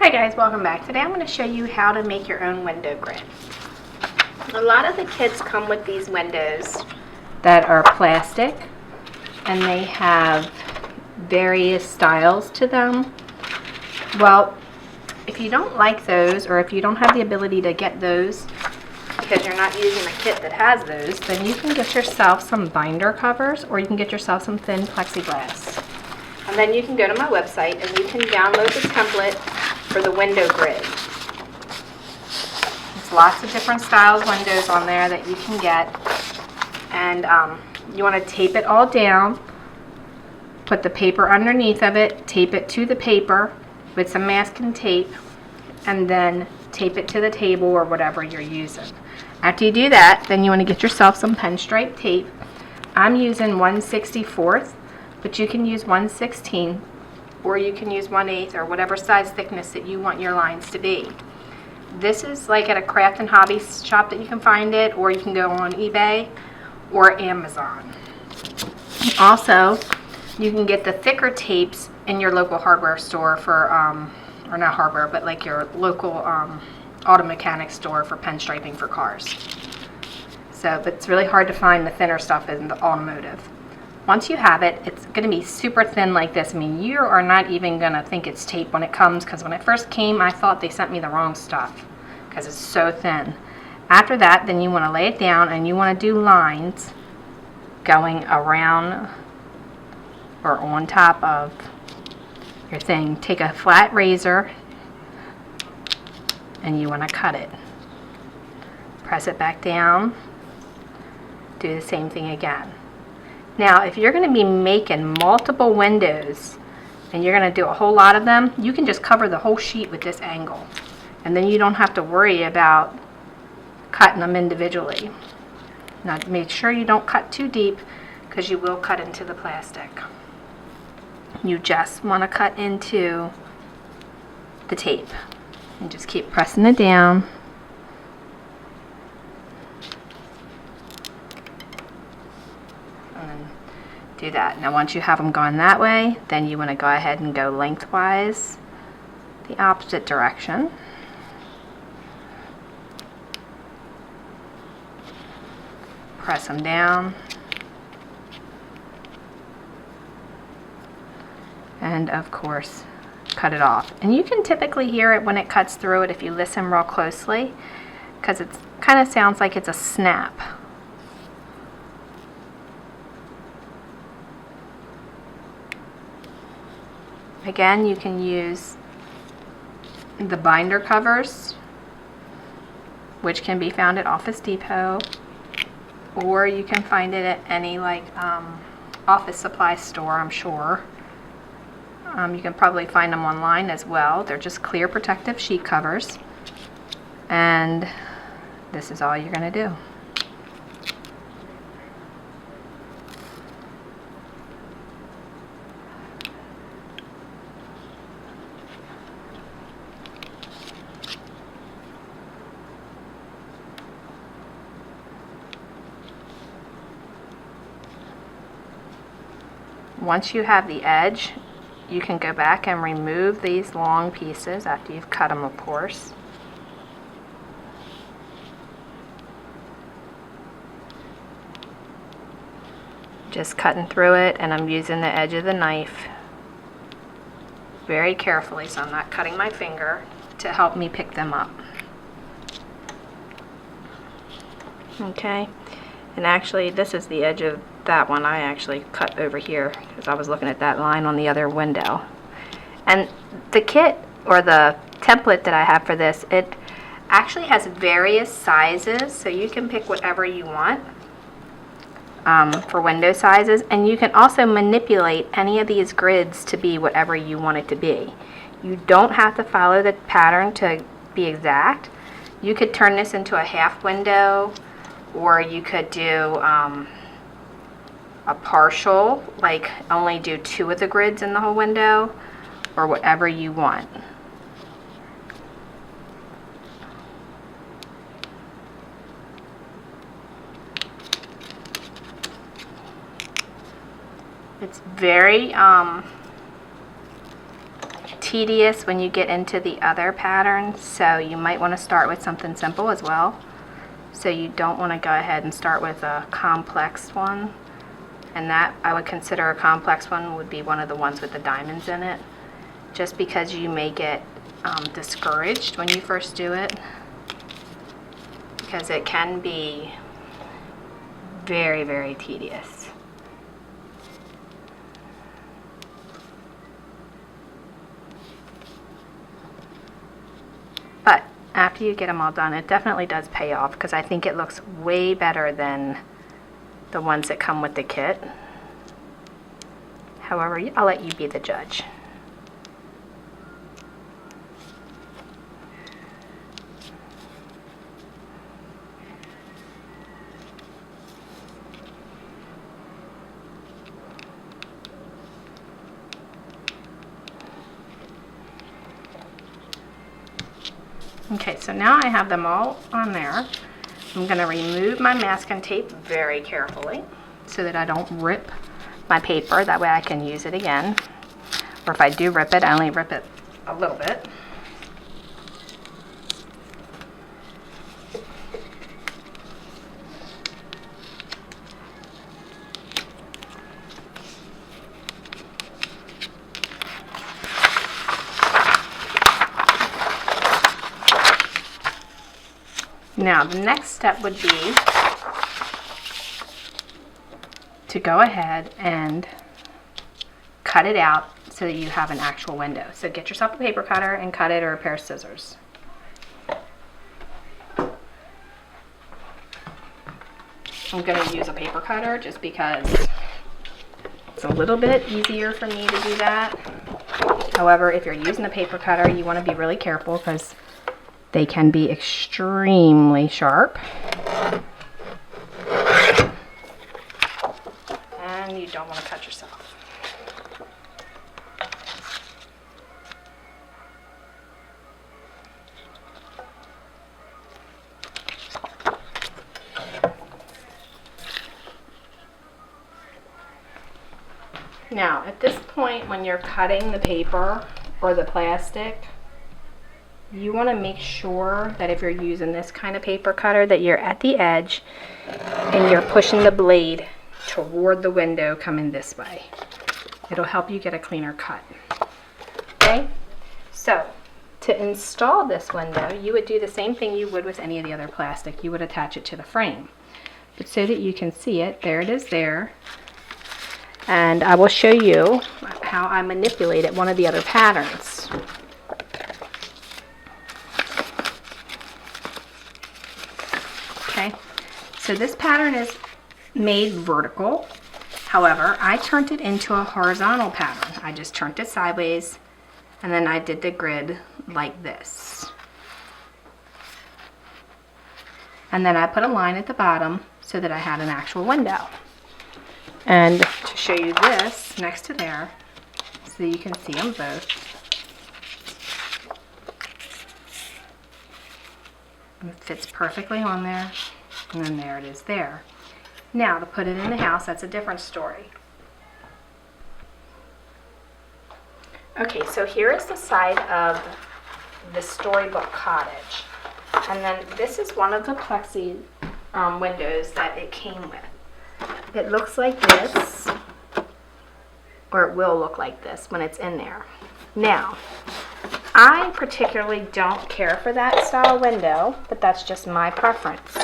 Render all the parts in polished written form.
Hi guys, welcome back. Today I'm going to show you how to make your own window grid. A lot of the kits come with these windows that are plastic and they have various styles to them. Well, if you don't like those, or if you don't have the ability to get those because you're not using a kit that has those, then you can get yourself some binder covers or you can get yourself some thin plexiglass. And then you can go to my website and you can download the template for the window grid. There's lots of different styles windows on there that you can get. And you want to tape it all down, put the paper underneath of it, tape it to the paper with some masking tape, and then tape it to the table or whatever you're using. After you do that, then you want to get yourself some pen stripe tape. I'm using 1/64, but you can use 1/16 or you can use 1/8 or whatever size thickness that you want your lines to be. This is like at a craft and hobby shop that you can find it, or you can go on eBay or Amazon. Also, you can get the thicker tapes in your local hardware store for, or not hardware, but like your local auto mechanic store for pen striping for cars. So, but it's really hard to find the thinner stuff in the automotive. Once you have it, it's going to be super thin like this. I mean, you are not even going to think it's tape when it comes, because when it first came, I thought they sent me the wrong stuff because it's so thin. After that, then you want to lay it down and you want to do lines going around or on top of your thing. Take a flat razor and you want to cut it. Press it back down. Do the same thing again. Now, if you're going to be making multiple windows and you're going to do a whole lot of them, you can just cover the whole sheet with this angle. And then you don't have to worry about cutting them individually. Now, make sure you don't cut too deep because you will cut into the plastic. You just want to cut into the tape. And just keep pressing it down. Do that. Now once you have them going that way, then you want to go ahead and go lengthwise the opposite direction. Press them down. And of course, cut it off. And you can typically hear it when it cuts through it if you listen real closely, because it kind of sounds like it's a snap. Again, you can use the binder covers, which can be found at Office Depot, or you can find it at any like office supply store, I'm sure. You can probably find them online as well. They're just clear protective sheet covers, and this is all you're going to do. Once you have the edge, you can go back and remove these long pieces after you've cut them, of course. Just cutting through it, and I'm using the edge of the knife very carefully so I'm not cutting my finger to help me pick them up. Okay, and actually this is the edge of that one. I actually cut over here because I was looking at that line on the other window. And the kit or the template that I have for this, it actually has various sizes, so you can pick whatever you want for window sizes, and you can also manipulate any of these grids to be whatever you want it to be. You don't have to follow the pattern to be exact. You could turn this into a half window, or you could do a partial, like only do 2 of the grids in the whole window, or whatever you want. It's very tedious when you get into the other patterns, so you might want to start with something simple as well. So you don't want to go ahead and start with a complex one, and that I would consider a complex one would be one of the ones with the diamonds in it, just because you may get discouraged when you first do it, because it can be very, very tedious. But after you get them all done, it definitely does pay off, because I think it looks way better than the ones that come with the kit. However, I'll let you be the judge. Okay, so now I have them all on there. I'm going to remove my masking tape very carefully so that I don't rip my paper. That way I can use it again. Or if I do rip it, I only rip it a little bit. Now, the next step would be to go ahead and cut it out so that you have an actual window. So get yourself a paper cutter and cut it, or a pair of scissors. I'm going to use a paper cutter just because it's a little bit easier for me to do that. However, if you're using a paper cutter, you want to be really careful because they can be extremely sharp. And you don't want to cut yourself. Now, at this point, when you're cutting the paper or the plastic, you want to make sure that if you're using this kind of paper cutter that you're at the edge and you're pushing the blade toward the window coming this way. It'll help you get a cleaner cut. Okay, so to install this window, you would do the same thing you would with any of the other plastic. You would attach it to the frame. But so that you can see it, there it is there. And I will show you how I manipulated one of the other patterns. Okay, so this pattern is made vertical. However, I turned it into a horizontal pattern. I just turned it sideways, and then I did the grid like this. And then I put a line at the bottom so that I had an actual window. And to show you this next to there, so you can see them both. It fits perfectly on there, and then there it is there. Now, to put it in the house, that's a different story. Okay, so here is the side of the storybook cottage. And then this is one of the plexi windows that it came with. It looks like this, or it will look like this when it's in there. Now, I particularly don't care for that style window, but that's just my preference.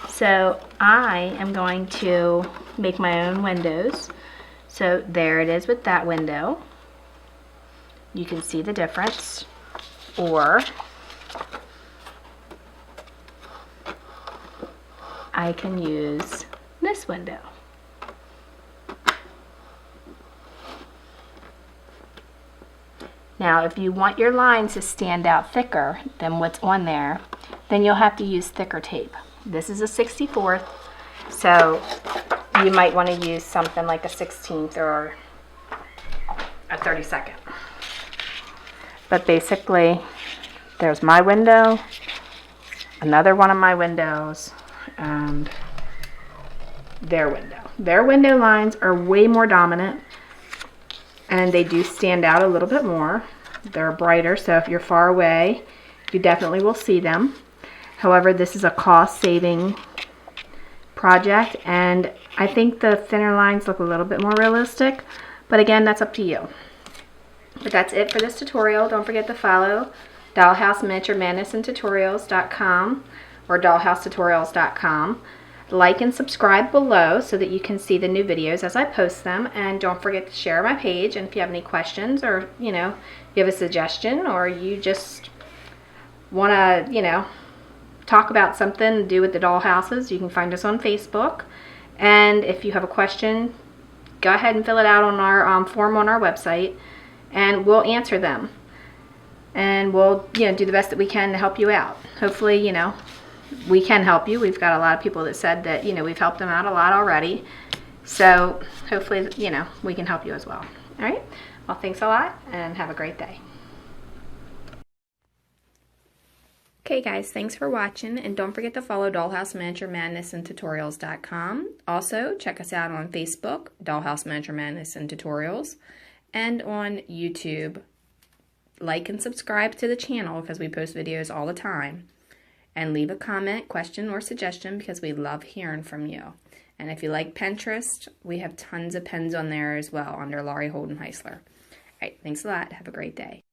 So I am going to make my own windows. So there it is with that window. You can see the difference. Or I can use this window. Now, if you want your lines to stand out thicker than what's on there, then you'll have to use thicker tape. This is a 64th, so you might want to use something like a 16th or a 32nd. But basically, there's my window, another one of my windows, and their window. Their window lines are way more dominant, and they do stand out a little bit more. They're brighter, so if you're far away, you definitely will see them. However, this is a cost-saving project, and I think the thinner lines look a little bit more realistic, but again, that's up to you. But that's it for this tutorial. Don't forget to follow Dollhouse Miniature Madness and Tutorials.com or dollhousetutorials.com. Like and subscribe below so that you can see the new videos as I post them, and don't forget to share my page. And if you have any questions, or you have a suggestion, or you just want to talk about something to do with the dollhouses, you can find us on Facebook. And if you have a question, go ahead and fill it out on our form on our website, and we'll answer them, and we'll do the best that we can to help you out. Hopefully we can help you. We've got a lot of people that said that we've helped them out a lot already, so hopefully we can help you as well. All right, well, thanks a lot and have a great day. Okay guys, thanks for watching, and don't forget to follow Dollhouse Miniature Madness and Tutorials.com. Also, check us out on Facebook, Dollhouse Miniature Madness and Tutorials, and on YouTube. Like and subscribe to the channel because we post videos all the time. And leave a comment, question, or suggestion because we love hearing from you. And if you like Pinterest, we have tons of pens on there as well under Laurie Holden Heisler. All right, thanks a lot. Have a great day.